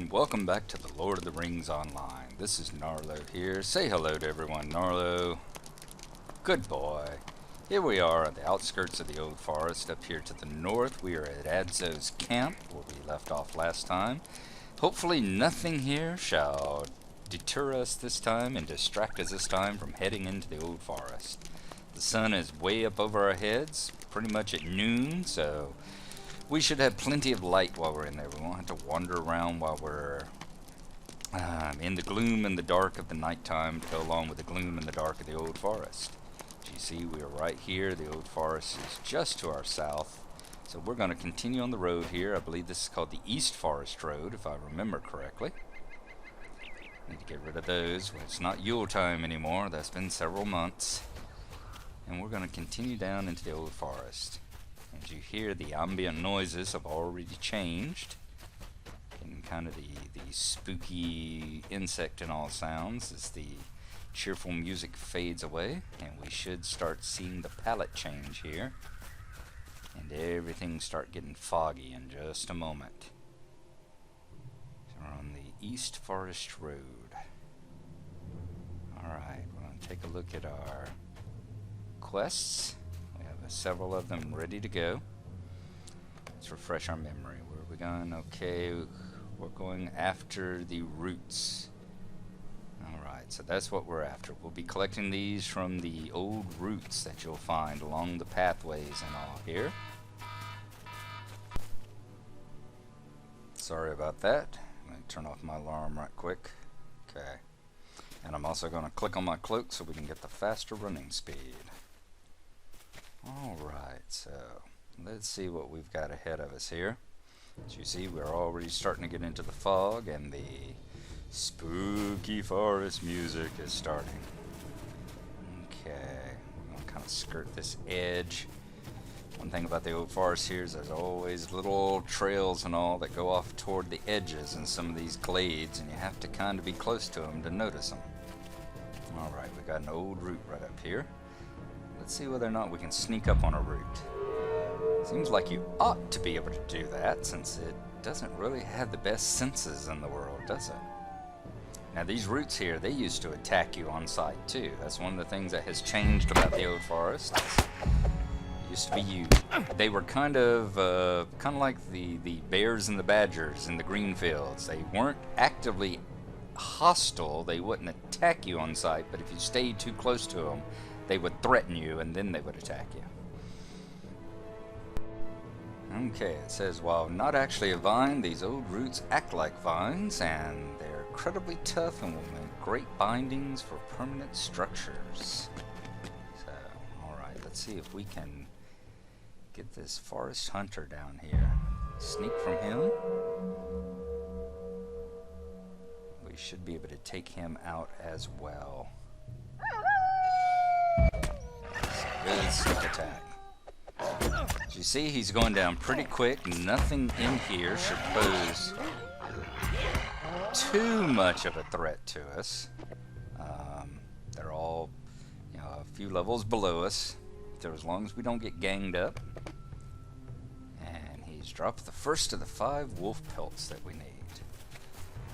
everyone, welcome back to the Lord of the Rings Online. This is Gnarlo here. Say hello to everyone, Gnarlo. Good boy. Here we are on the outskirts of the old forest up here to the north. We are at Adzo's camp, where we left off last time. Hopefully nothing here shall deter us this time and distract us this time from heading into the old forest. The sun is way up over our heads, pretty much at noon, so we should have plenty of light while we're in there. We won't have to wander around while we're in the gloom and the dark of the nighttime to go along with the gloom and the dark of the old forest. As you see, we are right here. The old forest is just to our south. So we're going to continue on the road here. I believe this is called the East Forest Road, if I remember correctly. Need to get rid of those. Well, it's not Yule time anymore. That's been several months. And we're going to continue down into the old forest. As you hear, the ambient noises have already changed. And kind of the spooky insect and all sounds as the cheerful music fades away. And we should start seeing the palette change here. And everything start getting foggy in just a moment. So we're on the East Forest Road. Alright, we're going to take a look at our quests. We have several of them ready to go. Let's refresh our memory. Where are we going? Okay, we're going after the roots. Alright, so that's what we're after. We'll be collecting these from the old roots that you'll find along the pathways and all here. Sorry about that. I'm going to turn off my alarm right quick. Okay. And I'm also going to click on my cloak so we can get the faster running speed. Alright, so let's see what we've got ahead of us here. As you see, we're already starting to get into the fog and the spooky forest music is starting. Okay, we're going to kind of skirt this edge. One thing about the old forest here is there's always little trails and all that go off toward the edges in some of these glades, and you have to kind of be close to them to notice them. Alright, we got an old root right up here. Let's see whether or not we can sneak up on a root. Seems like you ought to be able to do that, since it doesn't really have the best senses in the world, does it? Now these roots here, they used to attack you on sight too. That's one of the things that has changed about the old forest. It used to be you. They were kind of like the bears and the badgers in the green fields. They weren't actively hostile. They wouldn't attack you on sight, but if you stayed too close to them, they would threaten you, and then they would attack you. Okay, it says, while not actually a vine, these old roots act like vines, and they're incredibly tough and will make great bindings for permanent structures. So, alright, let's see if we can get this forest hunter down here. Sneak from him. We should be able to take him out as well. Good sneak attack. As you see, he's going down pretty quick. Nothing in here should pose too much of a threat to us. They're all, a few levels below us, so as long as we don't get ganged up. And he's dropped the first of the 5 wolf pelts that we need.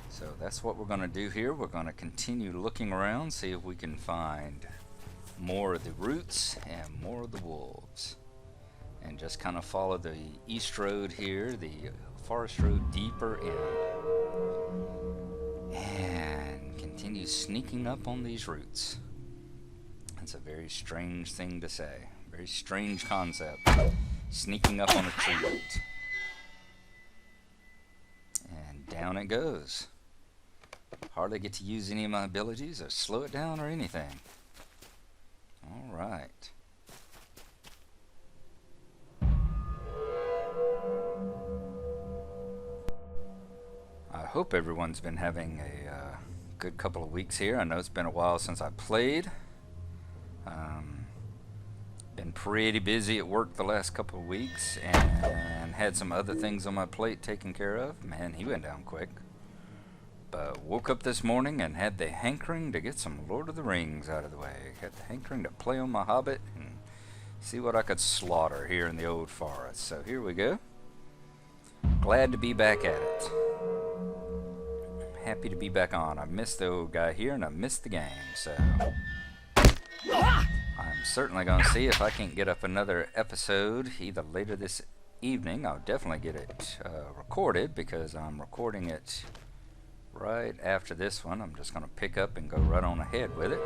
So that's what we're going to do here. We're going to continue looking around, see if we can find more of the roots and more of the wolves. And just kind of follow the east road here, the forest road deeper in. And continue sneaking up on these roots. That's a very strange thing to say. Very strange concept. Sneaking up on a tree root. And down it goes. Hardly get to use any of my abilities or slow it down or anything. Alright. I hope everyone's been having a good couple of weeks here. I know it's been a while since I played. Been pretty busy at work the last couple of weeks and had some other things on my plate taken care of. Man, he went down quick. But woke up this morning and had the hankering to get some Lord of the Rings out of the way. Had the hankering to play on my Hobbit and see what I could slaughter here in the old forest. So here we go. Glad to be back at it. happy to be back on. I missed the old guy here and I missed the game, so I'm certainly going to see if I can get up another episode either later this evening. I'll definitely get it recorded because I'm recording it right after this one. I'm just going to pick up and go right on ahead with it.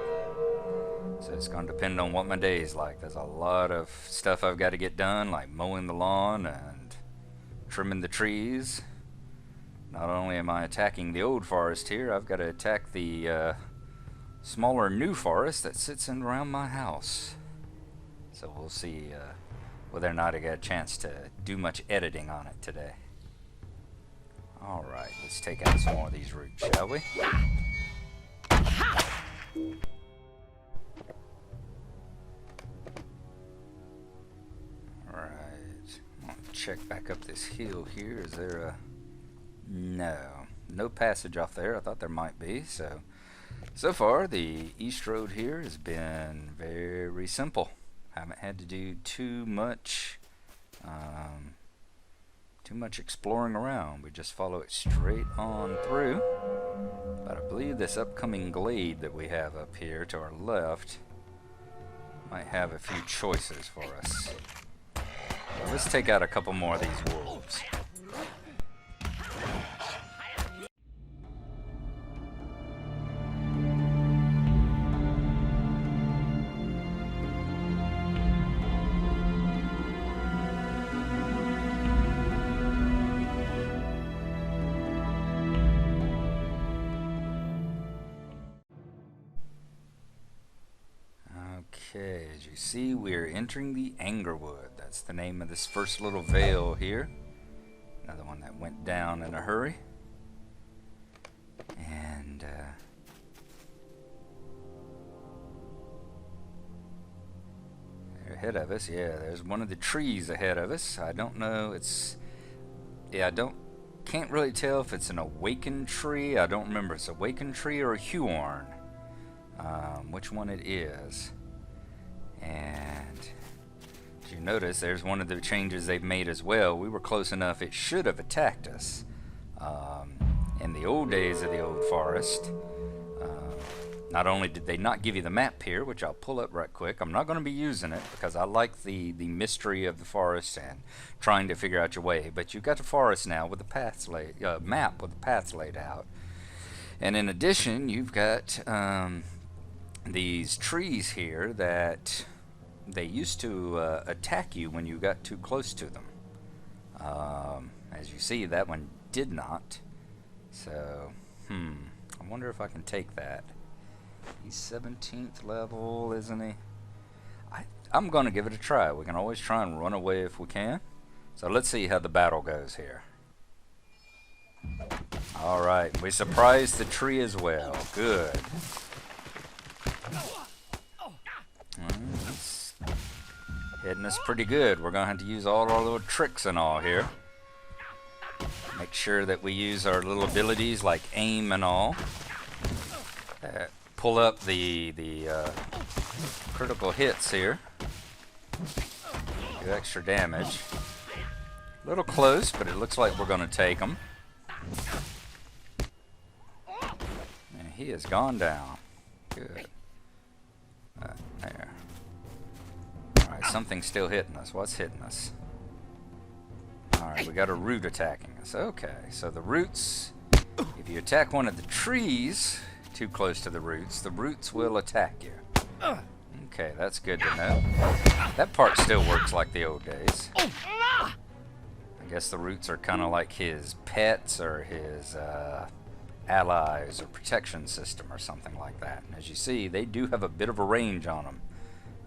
So it's going to depend on what my day's like. There's a lot of stuff I've got to get done, like mowing the lawn and trimming the trees. Not only am I attacking the old forest here, I've got to attack the smaller new forest that sits in around my house. So we'll see whether or not I get a chance to do much editing on it today. Alright, let's take out some more of these roots, shall we? Alright, I'm going to check back up this hill here. Is there a... No passage off there. I thought there might be. So far the east road here has been very simple. Haven't had to do too much exploring around. We just follow it straight on through. But I believe this upcoming glade that we have up here to our left might have a few choices for us. So let's take out a couple more of these wolves. Okay, as you see, we're entering the Angerwood. That's the name of this first little vale here. Another one that went down in a hurry. And they're ahead of us. Yeah, there's one of the trees ahead of us. I don't know. Can't really tell if it's an awakened tree. I don't remember. It's a awakened tree or a Huorn. Which one it is. And as you notice, there's one of the changes they've made as well. We were close enough, it should have attacked us. In the old days of the old forest, not only did they not give you the map here, which I'll pull up right quick. I'm not going to be using it because I like the mystery of the forest and trying to figure out your way. But you've got the forest now with the paths map with the paths laid out. And in addition, you've got these trees here that they used to attack you when you got too close to them. As you see, that one did not. So, I wonder if I can take that. He's 17th level, isn't he? I'm going to give it a try. We can always try and run away if we can. So let's see how the battle goes here. Alright, we surprised the tree as well. Good. It's hitting us pretty good. We're going to have to use all our little tricks and all here. Make sure that we use our little abilities like aim and all. Pull up the critical hits here. Do extra damage. A little close, but it looks like we're going to take them. And he has gone down. Good. There. Alright, something's still hitting us. What's hitting us? Alright, we got a root attacking us. Okay, so the roots, if you attack one of the trees too close to the roots will attack you. Okay, that's good to know. That part still works like the old days. I guess the roots are kind of like his pets or his allies or protection system or something like that. And as you see, they do have a bit of a range on them.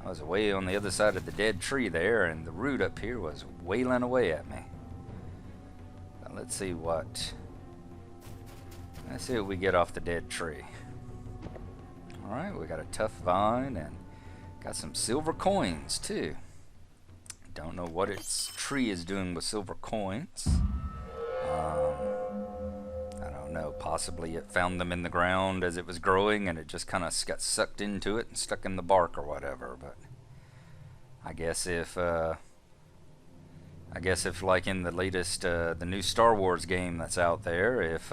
I was way on the other side of the dead tree there, and the root up here was wailing away at me. Now let's see what we get off the dead tree. Alright, we got a tough vine and got some silver coins too. Don't know what its tree is doing with silver coins. I don't know, possibly it found them in the ground as it was growing and it just kind of got sucked into it and stuck in the bark or whatever. But I guess if I I guess if, like in the latest, the new Star Wars game that's out there, if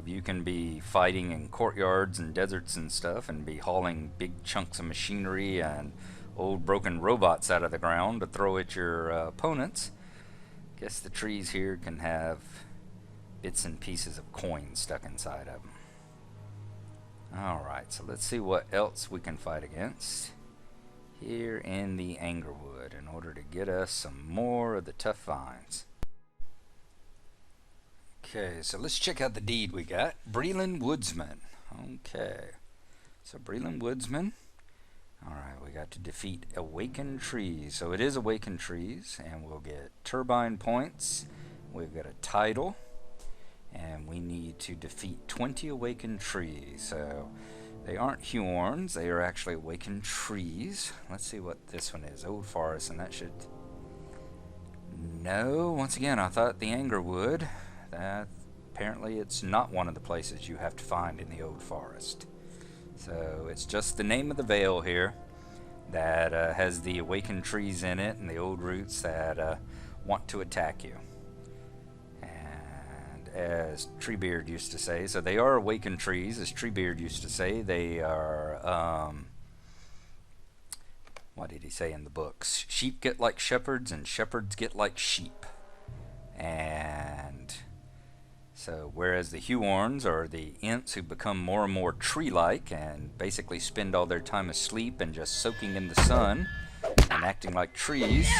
you can be fighting in courtyards and deserts and stuff and be hauling big chunks of machinery and old broken robots out of the ground to throw at your opponents, I guess the trees here can have bits and pieces of coins stuck inside of them. Alright, so let's see what else we can fight against here in the Angerwood in order to get us some more of the tough vines. Okay, so let's check out the deed we got. Breland Woodsman. Okay, so Breland Woodsman. Alright, we got to defeat Awakened Trees. So it is Awakened Trees, and we'll get turbine points. We've got a title, and we need to defeat 20 Awakened Trees. So they aren't Huorns, they are actually Awakened Trees. Let's see what this one is. Old Forest, and that should... No, once again, I thought the Angerwood. That apparently it's not one of the places you have to find in the Old Forest. So it's just the name of the vale here that has the Awakened Trees in it and the old roots that want to attack you. As Treebeard used to say, so they are Awakened Trees, as Treebeard used to say. They are, what did he say in the books? Sheep get like shepherds, and shepherds get like sheep. And so, whereas the Huorns are the Ents who become more and more tree-like and basically spend all their time asleep and just soaking in the sun and acting like trees,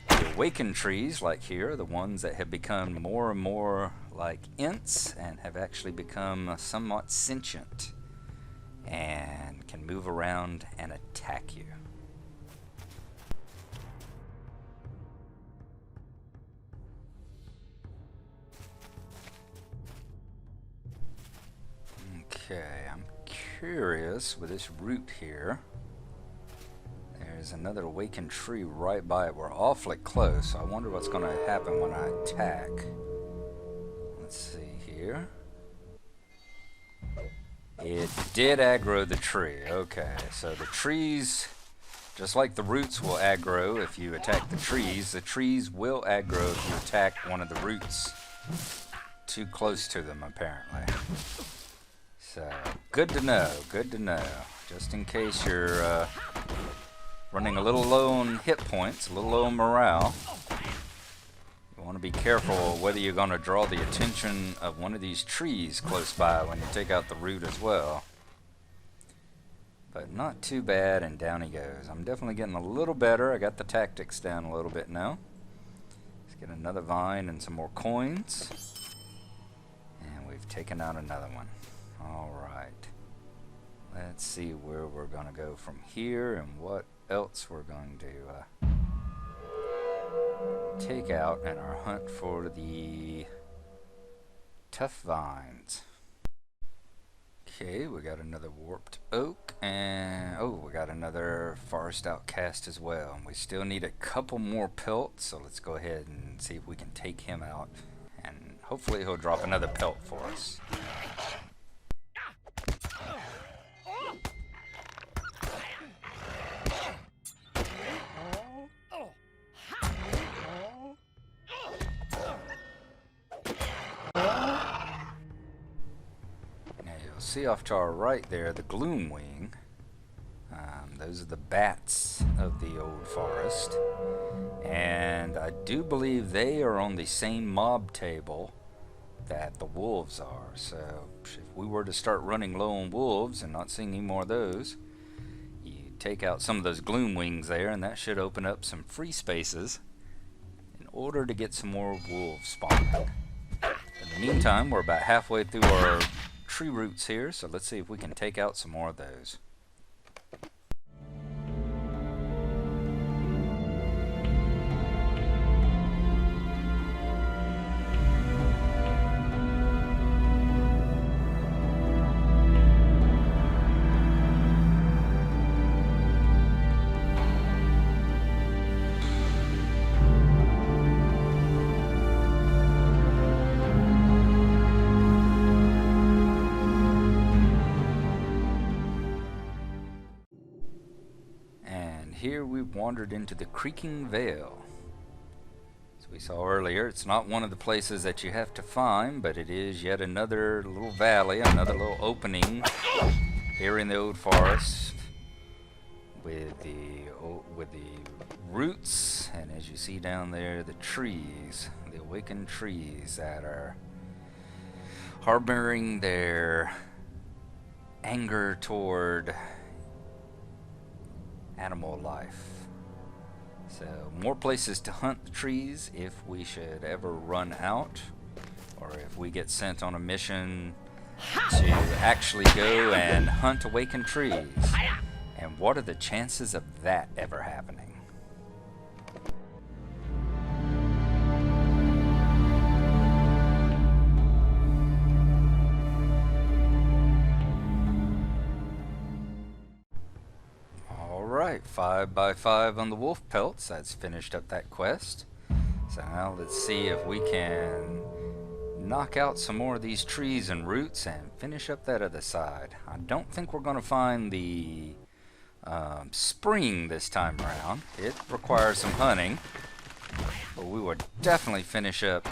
the Awakened Trees, like here, are the ones that have become more and more like Ents and have actually become somewhat sentient and can move around and attack you. Okay, I'm curious with this route here. There's another Awakened Tree right by it. We're awfully close, so I wonder what's going to happen when I attack. Let's see here. It did aggro the tree. Okay, so the trees, just like the roots will aggro if you attack the trees will aggro if you attack one of the roots too close to them, apparently. So, good to know, good to know. Just in case you're running a little low on hit points, a little low on morale. You want to be careful whether you're going to draw the attention of one of these trees close by when you take out the root as well. But not too bad, and down he goes. I'm definitely getting a little better. I got the tactics down a little bit now. Let's get another vine and some more coins. And we've taken out another one. Alright. Let's see where we're going to go from here and what else we're going to take out in our hunt for the tough vines. Okay, we got another warped oak, and oh, we got another forest outcast as well. And we still need a couple more pelts, so let's go ahead and see if we can take him out, and hopefully he'll drop another pelt for us. See off to our right there, the Gloomwing. Those are the bats of the Old Forest. And I do believe they are on the same mob table that the wolves are. So if we were to start running low on wolves and not seeing any more of those, you take out some of those Gloomwings there, and that should open up some free spaces in order to get some more wolves spawning. In the meantime, we're about halfway through our tree roots here, so let's see if we can take out some more of those. Here we've wandered into the Creaking Vale. So As we saw earlier, it's not one of the places that you have to find, but it is yet another little valley, another little opening here in the old forest with the roots, and as you see down there, the trees, the awakened trees that are harboring their anger toward animal life. So more places to hunt the trees if we should ever run out, or if we get sent on a mission to actually go and hunt awakened trees. And what are the chances of that ever happening? Alright, 5 by 5 on the wolf pelts. That's finished up that quest. So now let's see if we can knock out some more of these trees and roots and finish up that other side. I don't think we're going to find the spring this time around. It requires some hunting, but we will definitely finish up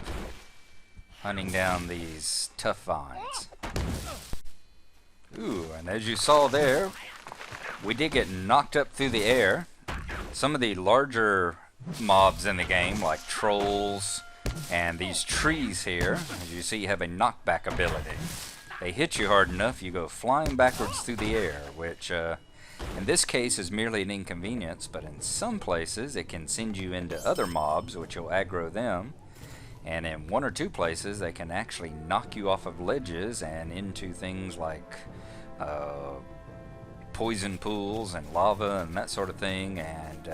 hunting down these tough vines. Ooh, and as you saw there, we did get knocked up through the air. Some of the larger mobs in the game, like trolls and these trees here, as you see, have a knockback ability. They hit you hard enough, you go flying backwards through the air, which in this case is merely an inconvenience, but in some places it can send you into other mobs, which will aggro them. And in 1 or 2 places they can actually knock you off of ledges and into things like poison pools and lava and that sort of thing, and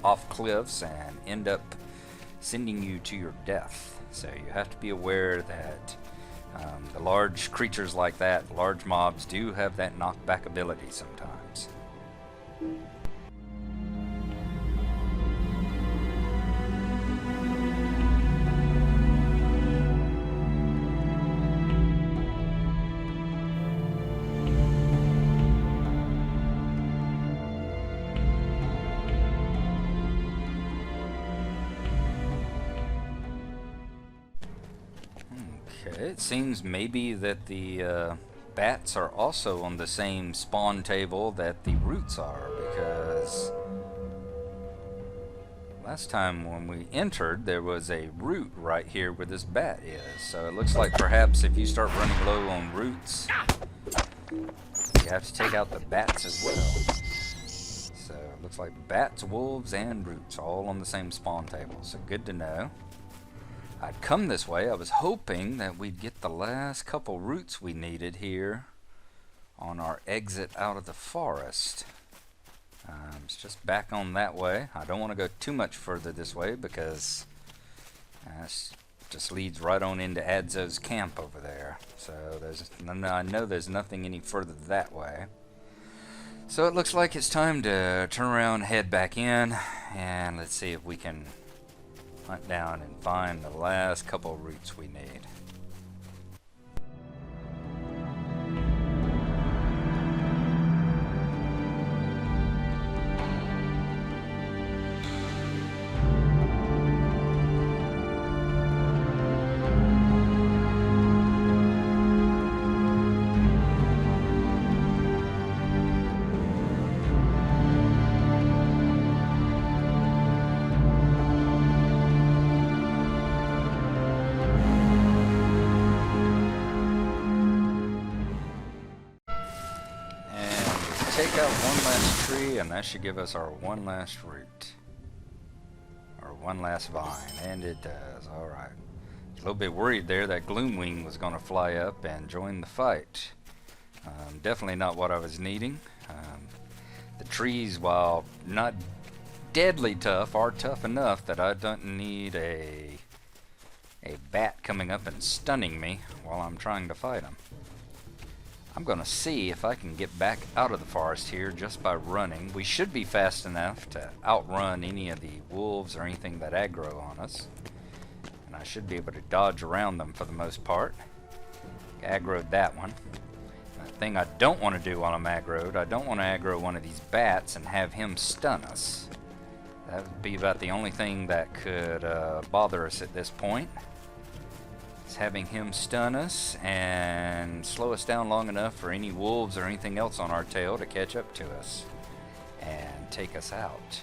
off cliffs, and end up sending you to your death. So you have to be aware that the large creatures like that, large mobs, do have that knockback ability sometimes. It seems maybe that the bats are also on the same spawn table that the roots are, because last time when we entered there was a root right here where this bat is. So it looks like perhaps if you start running low on roots, you have to take out the bats as well. So it looks like bats, wolves, and roots all on the same spawn table. So good to know. I'd come this way. I was hoping that we'd get the last couple roots we needed here on our exit out of the forest. It's just back on that way. I don't want to go too much further this way because it just leads right on into Adzo's camp over there. So I know there's nothing any further that way. So it looks like it's time to turn around, head back in, and let's see if we can hunt down and find the last couple of roots we need. Take out one last tree, and that should give us our one last root, or one last vine, and it does. Alright. A little bit worried there that Gloomwing was going to fly up and join the fight. Definitely not what I was needing. The trees, while not deadly tough, are tough enough that I don't need a bat coming up and stunning me while I'm trying to fight him. I'm going to see if I can get back out of the forest here just by running. We should be fast enough to outrun any of the wolves or anything that aggro on us. And I should be able to dodge around them for the most part. Aggroed that one. The thing I don't want to do while I'm aggroed, I don't want to aggro one of these bats and have him stun us. That would be about the only thing that could bother us at this point. Is having him stun us and slow us down long enough for any wolves or anything else on our tail to catch up to us and take us out.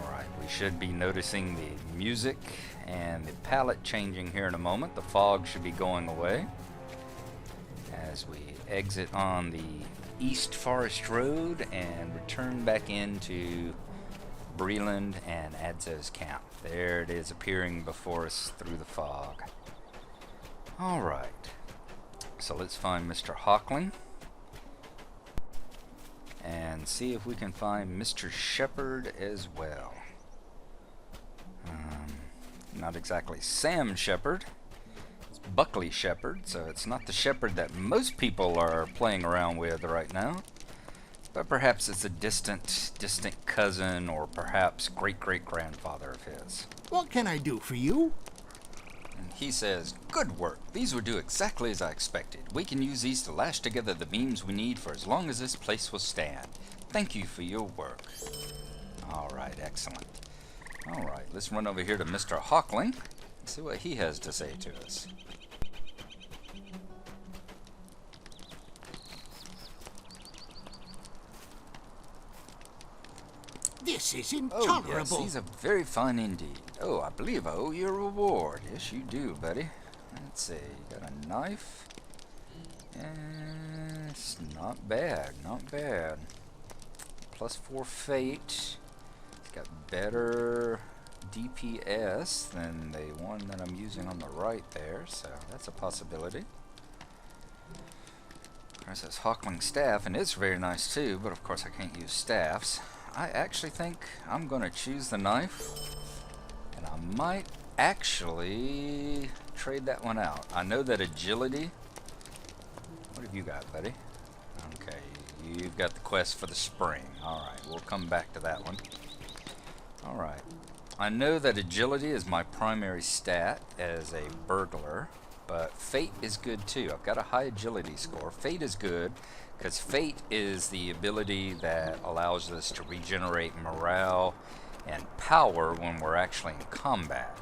Alright, we should be noticing the music and the palette changing here in a moment. The fog should be going away as we exit on the East Forest Road and return back into Breland and Adzo's camp. There it is, appearing before us through the fog. Alright, so let's find Mr. Hockling and see if we can find Mr. Shepherd as well. Not exactly Sam Shepherd, it's Buckley Shepherd, so it's not the shepherd that most people are playing around with right now. But perhaps it's a distant cousin, or perhaps great-great-grandfather of his. What can I do for you? And he says, "Good work. These will do exactly as I expected. We can use these to lash together the beams we need for as long as this place will stand. Thank you for your work." Alright, excellent. Alright, let's run over here to Mr. Hockling and see what he has to say to us. This is intolerable. Oh, yes, these are very fine indeed. Oh, I believe I owe you a reward. Yes, you do, buddy. Let's see. You got a knife. It's not bad, not bad. +4 fate. It's got better DPS than the one that I'm using on the right there, so that's a possibility. There's this Hockling staff, and it's very nice too, but of course I can't use staffs. I actually think I'm going to choose the knife, and I might actually trade that one out. I know that agility... What have you got, buddy? Okay, you've got the quest for the spring. Alright, we'll come back to that one. Alright, I know that agility is my primary stat as a burglar, but fate is good too. I've got a high agility score. Fate is good, because fate is the ability that allows us to regenerate morale and power when we're actually in combat.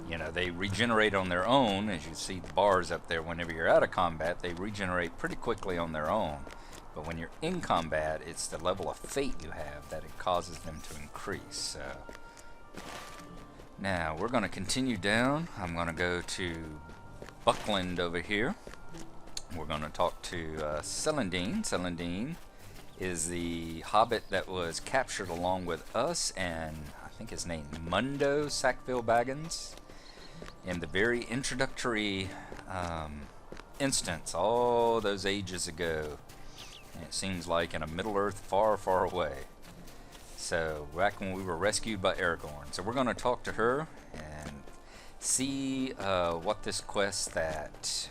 You know, they regenerate on their own. As you see the bars up there, whenever you're out of combat, they regenerate pretty quickly on their own. But when you're in combat, it's the level of fate you have that it causes them to increase. Now, we're going to continue down. I'm going to go to Buckland over here. We're going to talk to Celandine. Celandine is the hobbit that was captured along with us and I think his name Mundo Sackville-Baggins in the very introductory instance all those ages ago. And it seems like in a Middle-earth far, far away. So back when we were rescued by Aragorn. So we're going to talk to her and see what this quest that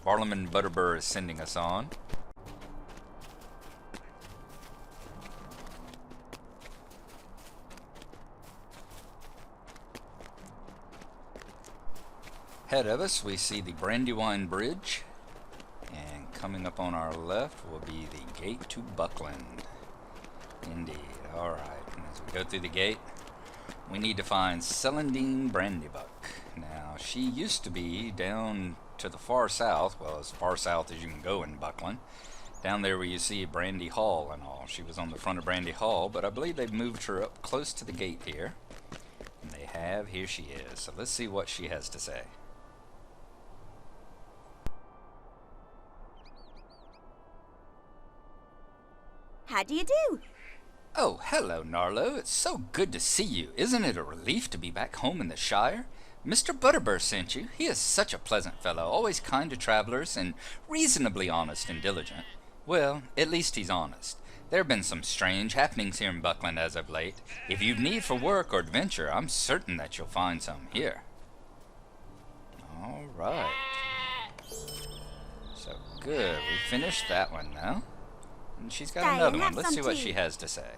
Barlaman Butterbur is sending us on. Ahead of us we see the Brandywine Bridge, and coming up on our left will be the gate to Buckland. Indeed. Alright, as we go through the gate we need to find Celandine Brandybuck. Now she used to be down to the far south, well as far south as you can go in Buckland, down there where you see Brandy Hall and all. She was on the front of Brandy Hall, but I believe they've moved her up close to the gate here. And they have. Here she is. So let's see what she has to say. How do you do? Oh, hello, Gnarlo. It's so good to see you. Isn't it a relief to be back home in the Shire? Mr. Butterbur sent you. He is such a pleasant fellow, always kind to travelers, and reasonably honest and diligent. Well, at least he's honest. There have been some strange happenings here in Buckland as of late. If you've need for work or adventure, I'm certain that you'll find some here. All right. So, good. We finished that one now. And she's got another one. Let's see what she has to say.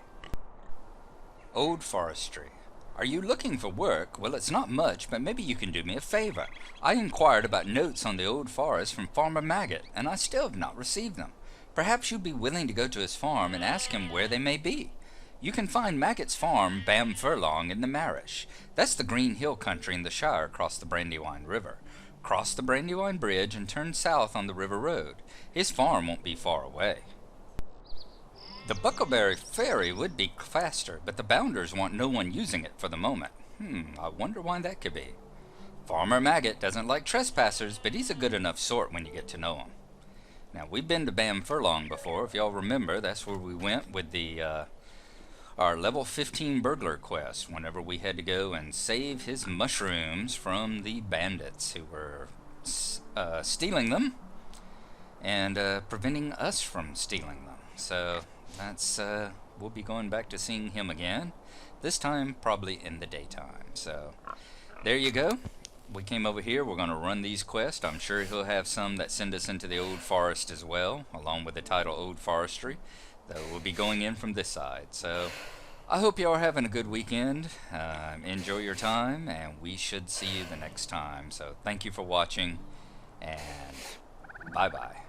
Old Forestry. Are you looking for work? Well, it's not much, but maybe you can do me a favor. I inquired about notes on the old forest from Farmer Maggot, and I still have not received them. Perhaps you'd be willing to go to his farm and ask him where they may be. You can find Maggot's farm, Bam Furlong, in the Marish. That's the green hill country in the Shire across the Brandywine River. Cross the Brandywine Bridge and turn south on the River Road. His farm won't be far away. The Bucklebury ferry would be faster, but the Bounders want no one using it for the moment. I wonder why that could be. Farmer Maggot doesn't like trespassers, but he's a good enough sort when you get to know him. Now, we've been to Bam Furlong before. If y'all remember, that's where we went with our level 15 burglar quest, whenever we had to go and save his mushrooms from the bandits who were stealing them and preventing us from stealing them. So that's we'll be going back to seeing him again, this time probably in the daytime. So there you go. We came over here. We're going to run these quests. I'm sure he'll have some that send us into the Old Forest as well, along with the title Old Forestry, that we'll be going in from this side. So I hope you are having a good weekend. Enjoy your time, and we should see you the next time. So thank you for watching, and bye-bye.